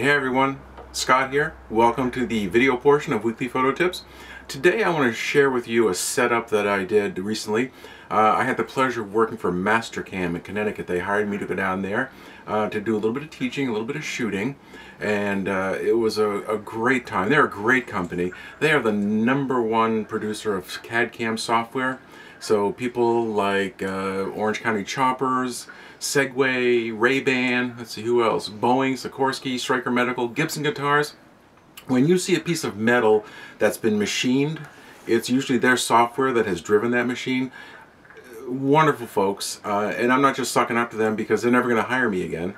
Hey everyone, Scott here. Welcome to the video portion of Weekly Photo Tips. Today I want to share with you a setup that I did recently. I had the pleasure of working for MasterCAM in Connecticut. They hired me to go down there to do a little bit of teaching, a little bit of shooting, and it was a great time. They're a great company. They are the #1 producer of CAD/CAM software. So people like Orange County Choppers, Segway, RayBan, let's see who else, Boeing, Sikorsky, Stryker Medical, Gibson guitars. When you see a piece of metal that's been machined, it's usually their software that has driven that machine. Wonderful folks, and I'm not just sucking up to them because they're never going to hire me again,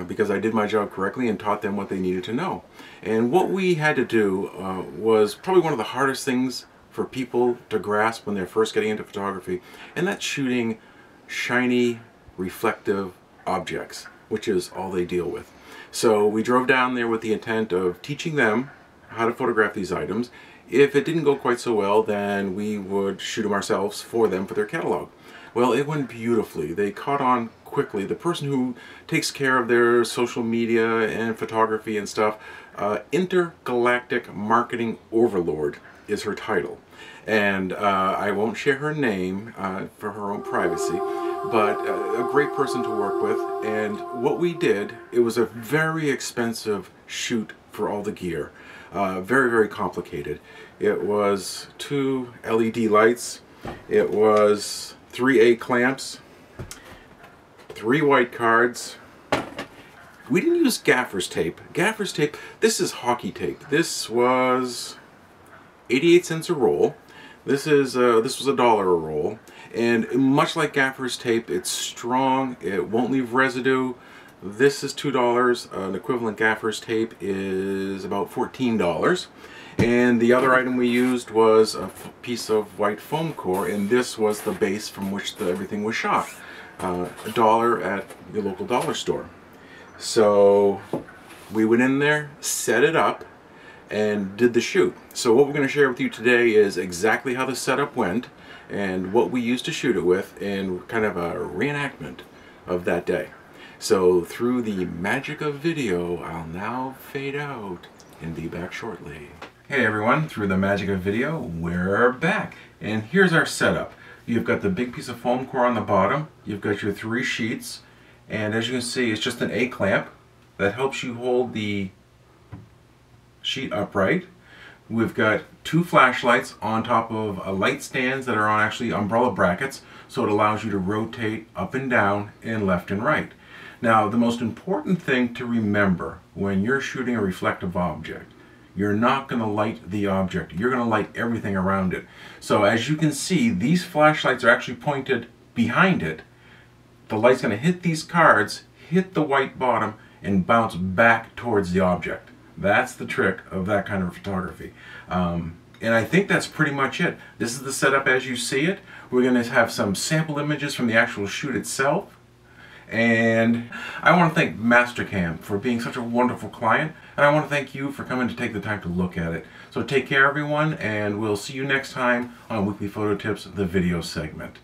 because I did my job correctly and taught them what they needed to know. And what we had to do was probably one of the hardest things for people to grasp when they're first getting into photography, and that's shooting shiny, reflective objects, which is all they deal with. So we drove down there with the intent of teaching them how to photograph these items. If it didn't go quite so well, then we would shoot them ourselves for them for their catalog. Well, it went beautifully. They caught on quickly. The person who takes care of their social media and photography and stuff, Intergalactic Marketing Overlord is her title. And I won't share her name for her own privacy, but a great person to work with. And what we did, it was a very expensive shoot for all the gear. Very, very complicated. It was 2 LED lights, it was 3 A clamps, 3 white cards. We didn't use gaffer's tape. Gaffer's tape, this is hockey tape. This was 88 cents a roll. This was $1 a roll, and much like gaffer's tape, it's strong, it won't leave residue. This is $2. An equivalent gaffer's tape is about $14. And the other item we used was a piece of white foam core, and this was the base from which everything was shot. $1 at your local dollar store. So we went in there, set it up, and did the shoot. So what we're going to share with you today is exactly how the setup went and what we used to shoot it with, and kind of a reenactment of that day. So through the magic of video, I'll now fade out and be back shortly. Hey everyone, through the magic of video, we're back. And here's our setup. You've got the big piece of foam core on the bottom, you've got your 3 sheets, and as you can see, it's just an A clamp that helps you hold the sheet upright. We've got 2 flashlights on top of light stands that are on actually umbrella brackets, so it allows you to rotate up and down and left and right. Now, the most important thing to remember when you're shooting a reflective object, you're not going to light the object, you're going to light everything around it. So as you can see, these flashlights are actually pointed behind it. The light's going to hit these cards, hit the white bottom, and bounce back towards the object. That's the trick of that kind of photography. And I think that's pretty much it. This is the setup as you see it. We're going to have some sample images from the actual shoot itself. And I want to thank MasterCAM for being such a wonderful client. And I want to thank you for coming to take the time to look at it. So take care everyone, and we'll see you next time on Weekly Photo Tips, the video segment.